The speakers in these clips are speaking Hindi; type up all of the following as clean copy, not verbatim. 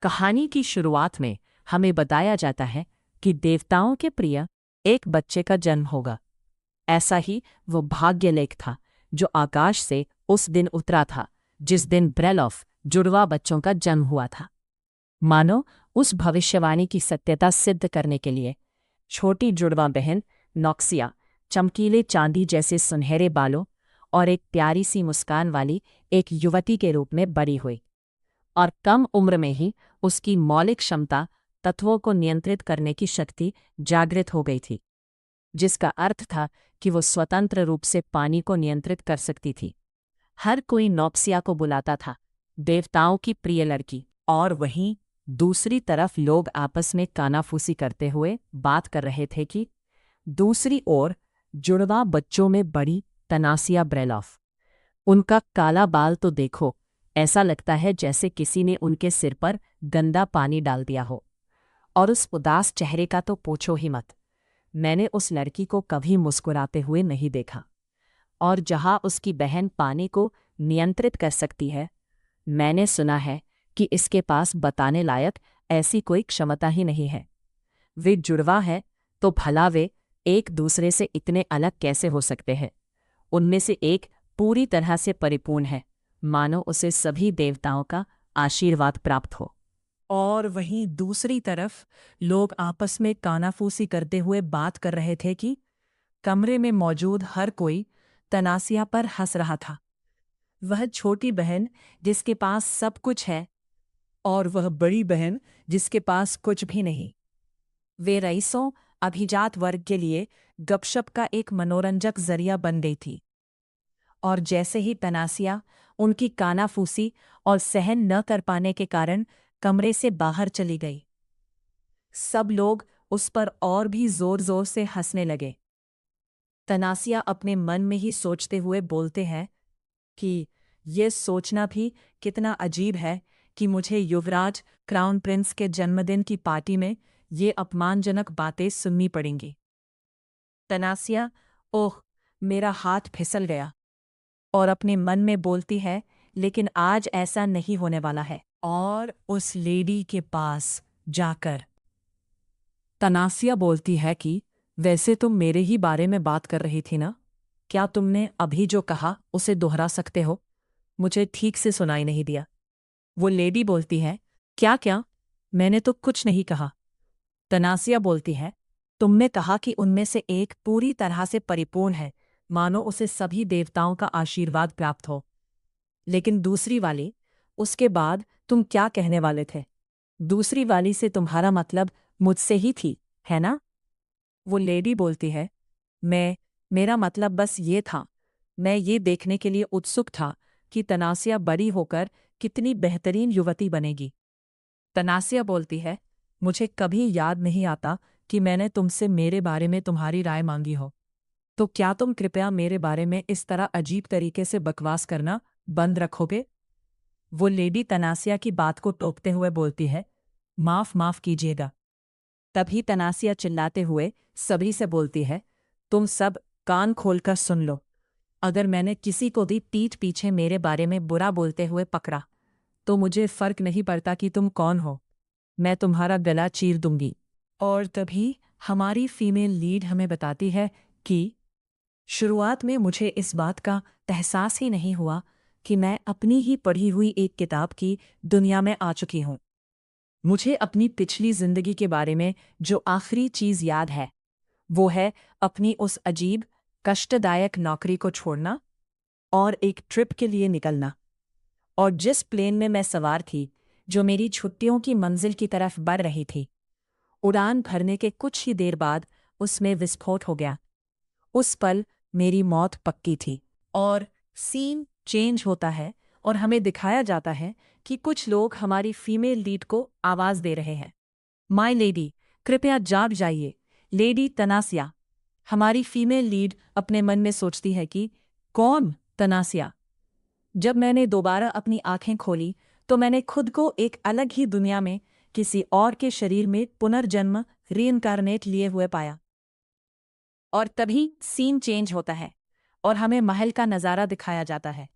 कहानी की शुरुआत में हमें बताया जाता है कि देवताओं के प्रिय एक बच्चे का जन्म होगा। ऐसा ही वो भाग्यलेख था जो आकाश से उस दिन उतरा था जिस दिन ब्रेलॉफ जुड़वा बच्चों का जन्म हुआ था। मानो उस भविष्यवाणी की सत्यता सिद्ध करने के लिए छोटी जुड़वा बहन नॉक्सिया चमकीले चांदी जैसे सुनहरे बालों और एक प्यारी सी मुस्कान वाली एक युवती के रूप में बड़ी हुई, और कम उम्र में ही उसकी मौलिक क्षमता तत्वों को नियंत्रित करने की शक्ति जागृत हो गई थी, जिसका अर्थ था कि वो स्वतंत्र रूप से पानी को नियंत्रित कर सकती थी। हर कोई नॉक्सिया को बुलाता था देवताओं की प्रिय लड़की, और वहीं दूसरी तरफ लोग आपस में कानाफूसी करते हुए बात कर रहे थे कि दूसरी ओर जुड़वा बच्चों में बड़ी तनासिया ब्रेलॉफ। उनका काला बाल तो देखो, ऐसा लगता है जैसे किसी ने उनके सिर पर गंदा पानी डाल दिया हो, और उस उदास चेहरे का तो पूछो ही मत। मैंने उस लड़की को कभी मुस्कुराते हुए नहीं देखा, और जहाँ उसकी बहन पानी को नियंत्रित कर सकती है, मैंने सुना है कि इसके पास बताने लायक ऐसी कोई क्षमता ही नहीं है। वे जुड़वा है तो भला वे एक दूसरे से इतने अलग कैसे हो सकते हैं? उनमें से एक पूरी तरह से परिपूर्ण है, मानो उसे सभी देवताओं का आशीर्वाद प्राप्त हो। और वहीं दूसरी तरफ लोग आपस में कानाफूसी करते हुए बात कर रहे थे कि कमरे में मौजूद हर कोई तनासिया पर हंस रहा था। वह छोटी बहन जिसके पास सब कुछ है, और वह बड़ी बहन जिसके पास कुछ भी नहीं। वे रईसों अभिजात वर्ग के लिए गपशप का एक मनोरंजक जरिया बन गई थी, और जैसे ही तनासिया उनकी कानाफूसी और सहन न कर पाने के कारण कमरे से बाहर चली गई, सब लोग उस पर और भी जोर जोर से हंसने लगे। तनासिया अपने मन में ही सोचते हुए बोलते हैं कि ये सोचना भी कितना अजीब है कि मुझे युवराज क्राउन प्रिंस के जन्मदिन की पार्टी में ये अपमानजनक बातें सुननी पड़ेंगी। तनासिया, ओह, मेरा हाथ फिसल गया, और अपने मन में बोलती है, लेकिन आज ऐसा नहीं होने वाला है। और उस लेडी के पास जाकर तनासिया बोलती है कि वैसे तुम मेरे ही बारे में बात कर रही थी ना? क्या तुमने अभी जो कहा उसे दोहरा सकते हो? मुझे ठीक से सुनाई नहीं दिया। वो लेडी बोलती है, क्या क्या? मैंने तो कुछ नहीं कहा। तनासिया बोलती है, तुमने कहा कि उनमें से एक पूरी तरह से परिपूर्ण है, मानो उसे सभी देवताओं का आशीर्वाद प्राप्त हो। लेकिन दूसरी वाली, उसके बाद तुम क्या कहने वाले थे? दूसरी वाली से तुम्हारा मतलब मुझसे ही थी, है ना? वो लेडी बोलती है, मेरा मतलब बस ये था, मैं ये देखने के लिए उत्सुक था कि तनासिया बड़ी होकर कितनी बेहतरीन युवती बनेगी। तनासिया बोलती है, मुझे कभी याद नहीं आता कि मैंने तुमसे मेरे बारे में तुम्हारी राय मांगी हो। तो क्या तुम कृपया मेरे बारे में इस तरह अजीब तरीके से बकवास करना बंद रखोगे? वो लेडी तनासिया की बात को टोकते हुए बोलती है, माफ कीजिएगा। तभी तनासिया चिल्लाते हुए सभी से बोलती है, तुम सब कान खोलकर सुन लो। अगर मैंने किसी को भी पीठ पीछे मेरे बारे में बुरा बोलते हुए पकड़ा, तो मुझे फर्क नहीं पड़ता कि तुम कौन हो, मैं तुम्हारा गला चीर दूंगी। और तभी हमारी फीमेल लीड हमें बताती है कि शुरुआत में मुझे इस बात का एहसास ही नहीं हुआ कि मैं अपनी ही पढ़ी हुई एक किताब की दुनिया में आ चुकी हूँ। मुझे अपनी पिछली जिंदगी के बारे में जो आखिरी चीज़ याद है, वो है अपनी उस अजीब कष्टदायक नौकरी को छोड़ना और एक ट्रिप के लिए निकलना। और जिस प्लेन में मैं सवार थी, जो मेरी छुट्टियों की मंजिल की तरफ बढ़ रही थी, उड़ान भरने के कुछ ही देर बाद उसमें विस्फोट हो गया। उस पल मेरी मौत पक्की थी। और सीन चेंज होता है और हमें दिखाया जाता है कि कुछ लोग हमारी फीमेल लीड को आवाज़ दे रहे हैं, माय लेडी, कृपया जाग जाइए। लेडी तनासिया। हमारी फीमेल लीड अपने मन में सोचती है कि कौन तनासिया? जब मैंने दोबारा अपनी आंखें खोली तो मैंने खुद को एक अलग ही दुनिया में किसी और के शरीर में पुनर्जन्म रीइंकारनेट लिए हुए पाया। और तभी सीन चेंज होता है और हमें महल का नज़ारा दिखाया जाता है,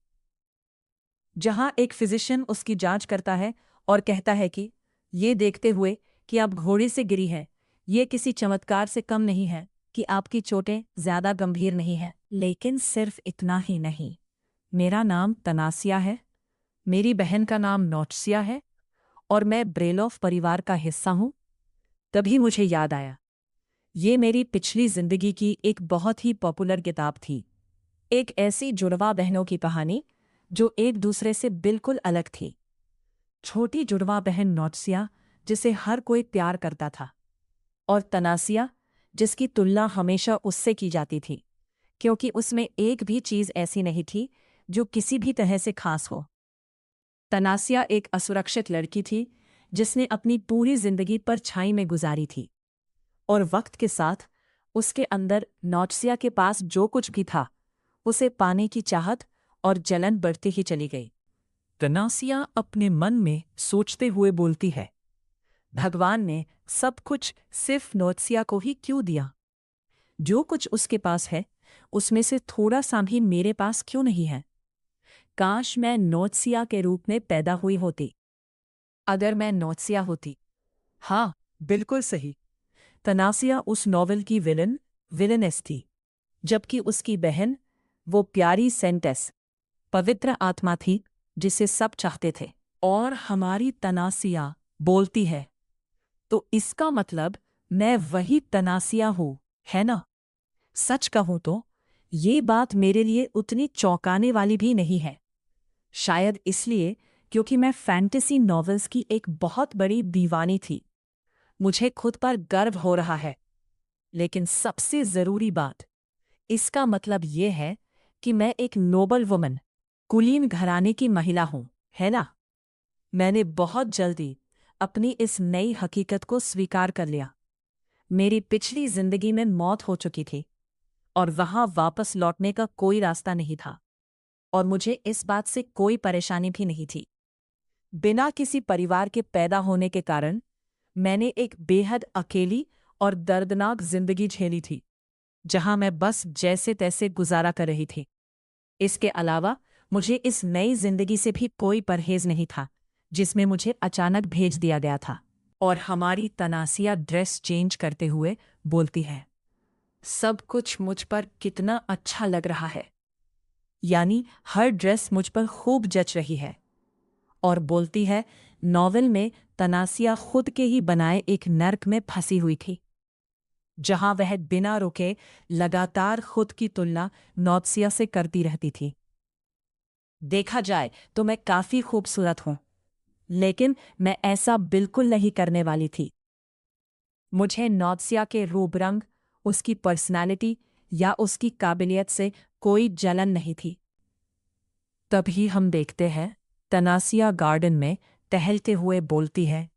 जहां एक फिजिशियन उसकी जांच करता है और कहता है कि ये देखते हुए कि आप घोड़े से गिरी है, ये किसी चमत्कार से कम नहीं है कि आपकी चोटें ज्यादा गंभीर नहीं है। लेकिन सिर्फ इतना ही नहीं, मेरा नाम तनासिया है, मेरी बहन का नाम नोट्सिया है और मैं ब्रेलोफ परिवार का हिस्सा हूं। तभी मुझे याद आया, ये मेरी पिछली जिंदगी की एक बहुत ही पॉपुलर किताब थी, एक ऐसी जुड़वा बहनों की कहानी जो एक दूसरे से बिल्कुल अलग थी। छोटी जुड़वा बहन नोट्सिया, जिसे हर कोई प्यार करता था, और तनासिया, जिसकी तुलना हमेशा उससे की जाती थी, क्योंकि उसमें एक भी चीज ऐसी नहीं थी जो किसी भी तरह से खास हो। तनासिया एक असुरक्षित लड़की थी जिसने अपनी पूरी जिंदगी परछाई में गुजारी थी, और वक्त के साथ उसके अंदर नोट्सिया के पास जो कुछ भी था उसे पाने की चाहत और जलन बढ़ती ही चली गई। तनासिया अपने मन में सोचते हुए बोलती है, भगवान ने सब कुछ सिर्फ नोट्सिया को ही क्यों दिया? जो कुछ उसके पास है उसमें से थोड़ा सा भी मेरे पास क्यों नहीं है? काश मैं नोट्सिया के रूप में पैदा हुई होती। अगर मैं नोट्सिया होती। हाँ, बिल्कुल सही। तनासिया उस नॉवेल की विलनेस थी, जबकि उसकी बहन, वो प्यारी सेंटेस, पवित्र आत्मा थी जिसे सब चाहते थे। और हमारी तनासिया बोलती है, तो इसका मतलब मैं वही तनासिया हूं, है ना? सच कहूं तो ये बात मेरे लिए उतनी चौंकाने वाली भी नहीं है। शायद इसलिए क्योंकि मैं फैंटेसी नॉवेल्स की एक बहुत बड़ी दीवानी थी। मुझे खुद पर गर्व हो रहा है। लेकिन सबसे जरूरी बात, इसका मतलब यह है कि मैं एक नोबल वुमन, कुलीन घराने की महिला हूं, है ना? मैंने बहुत जल्दी अपनी इस नई हकीकत को स्वीकार कर लिया। मेरी पिछली जिंदगी में मौत हो चुकी थी और वहां वापस लौटने का कोई रास्ता नहीं था, और मुझे इस बात से कोई परेशानी भी नहीं थी। बिना किसी परिवार के पैदा होने के कारण मैंने एक बेहद अकेली और दर्दनाक जिंदगी झेली थी, जहां मैं बस जैसे तैसे गुजारा कर रही थी। इसके अलावा मुझे इस नई जिंदगी से भी कोई परहेज नहीं था जिसमें मुझे अचानक भेज दिया गया था। और हमारी तनासिया ड्रेस चेंज करते हुए बोलती है, सब कुछ मुझ पर कितना अच्छा लग रहा है। यानी हर ड्रेस मुझ पर खूब जच रही है। और बोलती है, नॉवेल में तनासिया खुद के ही बनाए एक नर्क में फंसी हुई थी, जहां वह बिना रुके लगातार खुद की तुलना नोट्सिया से करती रहती थी। देखा जाए तो मैं काफी खूबसूरत हूं, लेकिन मैं ऐसा बिल्कुल नहीं करने वाली थी। मुझे नोट्सिया के रूप रंग, उसकी पर्सनालिटी या उसकी काबिलियत से कोई जलन नहीं थी। तभी हम देखते हैं, तनासिया गार्डन में टहलते हुए बोलती है,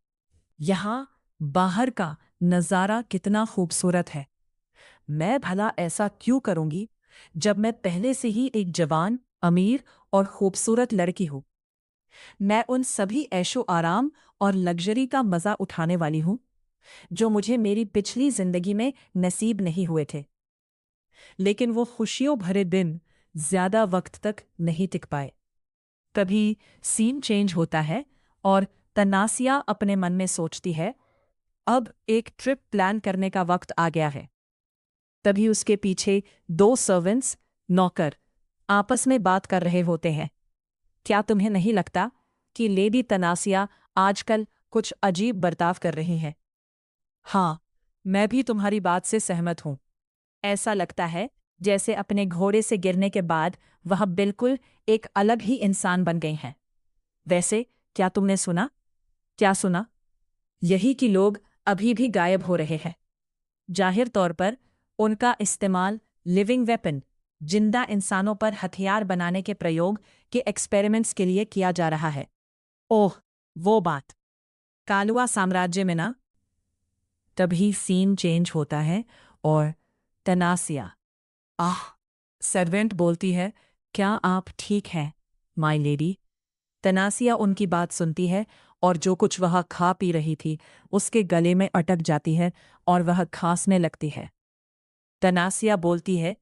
यहाँ बाहर का नज़ारा कितना खूबसूरत है। मैं भला ऐसा क्यों करूंगी जब मैं पहले से ही एक जवान, अमीर और खूबसूरत लड़की हूं। मैं उन सभी ऐशो आराम और लग्जरी का मजा उठाने वाली हूं जो मुझे मेरी पिछली जिंदगी में नसीब नहीं हुए थे। लेकिन वो खुशियों भरे दिन ज्यादा वक्त तक नहीं टिक पाए। तभी सीन चेंज होता है और तनासिया अपने मन में सोचती है, अब एक ट्रिप प्लान करने का वक्त आ गया है। तभी उसके पीछे दो सर्वेंट्स, नौकर, आपस में बात कर रहे होते हैं। क्या तुम्हें नहीं लगता कि लेडी तनासिया आजकल कुछ अजीब बर्ताव कर रही है? हाँ, मैं भी तुम्हारी बात से सहमत हूं। ऐसा लगता है जैसे अपने घोड़े से गिरने के बाद वह बिल्कुल एक अलग ही इंसान बन गई हैं। वैसे क्या तुमने सुना? क्या सुना? यही कि लोग अभी भी गायब हो रहे हैं। जाहिर तौर पर उनका इस्तेमाल लिविंग वेपन, जिंदा इंसानों पर हथियार बनाने के प्रयोग के एक्सपेरिमेंट्स के लिए किया जा रहा है। ओह, वो बात, कालुआ साम्राज्य में ना? तभी सीन चेंज होता है और तनासिया, आह, सर्वेंट बोलती है, क्या आप ठीक हैं, माय लेडी? तनासिया उनकी बात सुनती है और जो कुछ वह खा पी रही थी उसके गले में अटक जाती है और वह खांसने लगती है। तनासिया बोलती है,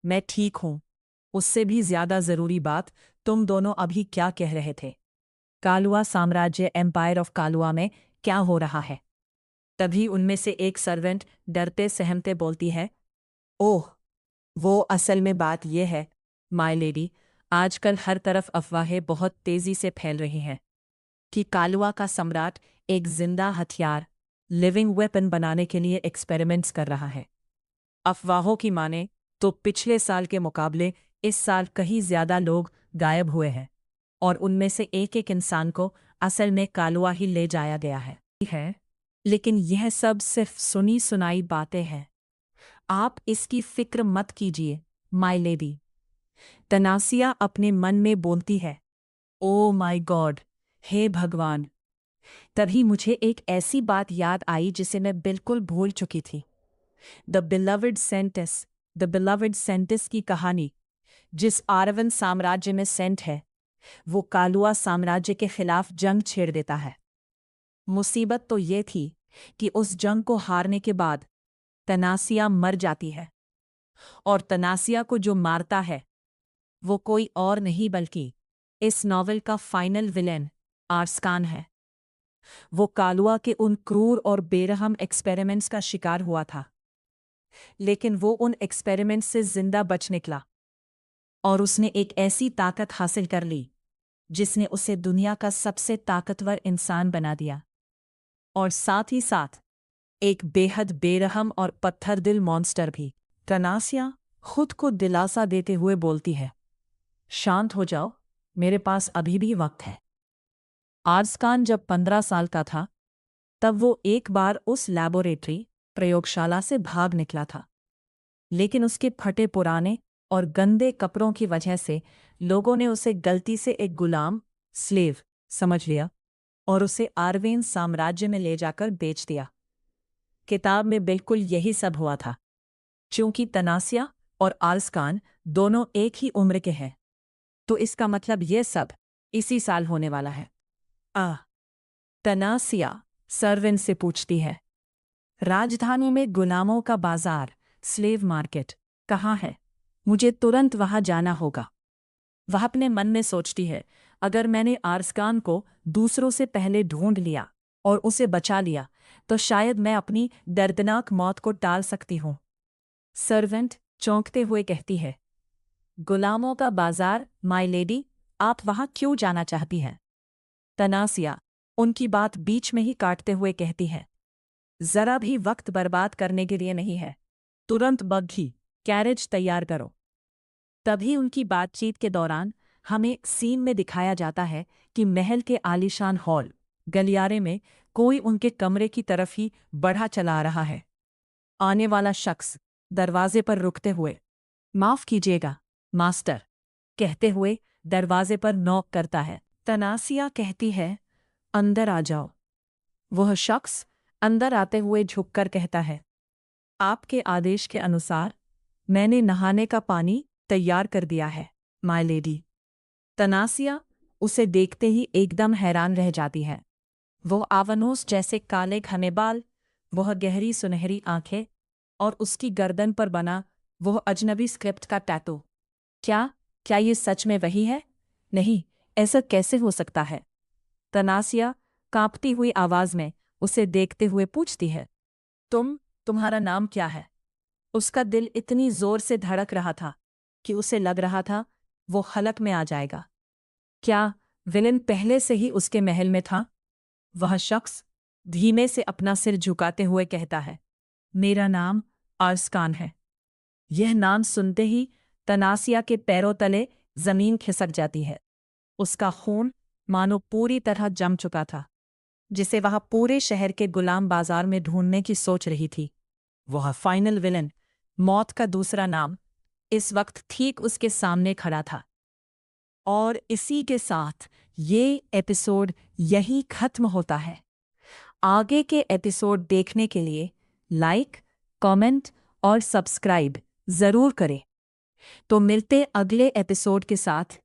मैं ठीक हूं। उससे भी ज्यादा जरूरी बात, तुम दोनों अभी क्या कह रहे थे? कालुआ साम्राज्य, एम्पायर ऑफ कालुआ में क्या हो रहा है। तभी उनमें से एक सर्वेंट डरते सहमते बोलती है, ओह, वो असल में बात यह है, माय लेडी, आजकल हर तरफ अफवाहें बहुत तेजी से फैल रही हैं कि कालुआ का सम्राट एक जिंदा हथियार, लिविंग वेपन बनाने के लिए एक्सपेरिमेंट्स कर रहा है। अफवाहों की माने तो पिछले साल के मुकाबले इस साल कहीं ज्यादा लोग गायब हुए हैं और उनमें से एक एक इंसान को असल में कालुआ ही ले जाया गया है। लेकिन यह सब सिर्फ सुनी सुनाई बातें हैं। आप इसकी फिक्र मत कीजिए, माय लेडी। तनासिया अपने मन में बोलती है। ओ माय गॉड, हे भगवान। तभी मुझे एक ऐसी बात याद आई जिसे मैं बिल्कुल भूल चुकी थी। द बिलवड सेंटिस की कहानी, जिस आरवन साम्राज्य में सेंट है, वो कालुआ साम्राज्य के खिलाफ जंग छेड़ देता है। मुसीबत तो ये थी कि उस जंग को हारने के बाद तनासिया मर जाती है, और तनासिया को जो मारता है वो कोई और नहीं बल्कि इस नॉवेल का फाइनल विलेन आर्सकान है। वो कालुआ के उन क्रूर और बेरहम एक्सपेरिमेंट्स का शिकार हुआ था, लेकिन वो उन एक्सपेरिमेंट्स से जिंदा बच निकला और उसने एक ऐसी ताकत हासिल कर ली जिसने उसे दुनिया का सबसे ताकतवर इंसान बना दिया, और साथ ही साथ एक बेहद बेरहम और पत्थरदिल मॉन्स्टर भी। तनासिया खुद को दिलासा देते हुए बोलती है, शांत हो जाओ, मेरे पास अभी भी वक्त है। आर्सकान जब 15 साल का था तब वो एक बार उस लैबोरेटरी प्रयोगशाला से भाग निकला था, लेकिन उसके फटे पुराने और गंदे कपड़ों की वजह से लोगों ने उसे गलती से एक गुलाम, स्लेव, समझ लिया और उसे आर्वेन साम्राज्य में ले जाकर बेच दिया। किताब में बिल्कुल यही सब हुआ था। चूंकि तनासिया और आर्सकान दोनों एक ही उम्र के हैं, तो इसका मतलब यह सब इसी साल होने वाला है। तनासिया सर्वेंट से पूछती है, राजधानी में गुलामों का बाजार, स्लेव मार्केट, कहाँ है? मुझे तुरंत वहां जाना होगा। वह अपने मन में सोचती है, अगर मैंने आर्सकान को दूसरों से पहले ढूंढ लिया और उसे बचा लिया तो शायद मैं अपनी दर्दनाक मौत को टाल सकती हूँ। सर्वेंट चौंकते हुए कहती है, गुलामों का बाजार, माय लेडी, आप वहां क्यों जाना चाहती हैं? तनासिया उनकी बात बीच में ही काटते हुए कहती है, जरा भी वक्त बर्बाद करने के लिए नहीं है, तुरंत बग्घी कैरेज तैयार करो। तभी उनकी बातचीत के दौरान हमें सीन में दिखाया जाता है कि महल के आलीशान हॉल गलियारे में कोई उनके कमरे की तरफ ही बढ़ा चला रहा है। आने वाला शख्स दरवाजे पर रुकते हुए, माफ कीजिएगा मास्टर, कहते हुए दरवाजे पर नॉक करता है। तनासिया कहती है, अंदर आ जाओ। वह शख्स अंदर आते हुए झुककर कहता है, आपके आदेश के अनुसार मैंने नहाने का पानी तैयार कर दिया है, माय लेडी। तनासिया उसे देखते ही एकदम हैरान रह जाती है। वो आवानोस जैसे काले घने बाल, वह गहरी सुनहरी आंखें और उसकी गर्दन पर बना वह अजनबी स्क्रिप्ट का टैटू। क्या ये सच में वही है? नहीं, ऐसा कैसे हो सकता है? तनासिया कांपती हुई आवाज में उसे देखते हुए पूछती है, तुम्हारा नाम क्या है? उसका दिल इतनी जोर से धड़क रहा था कि उसे लग रहा था वो हलक में आ जाएगा। क्या विलेन पहले से ही उसके महल में था? वह शख्स धीमे से अपना सिर झुकाते हुए कहता है, मेरा नाम आर्सकान है। यह नाम सुनते ही तनासिया के पैरों तले जमीन खिसक जाती है। उसका खून मानो पूरी तरह जम चुका था, जिसे वह पूरे शहर के गुलाम बाजार में ढूंढने की सोच रही थी। वह फाइनल विलेन, मौत का दूसरा नाम, इस वक्त ठीक उसके सामने खड़ा था। और इसी के साथ ये एपिसोड यहीं खत्म होता है। आगे के एपिसोड देखने के लिए लाइक, कमेंट और सब्सक्राइब जरूर करें। तो मिलते अगले एपिसोड के साथ।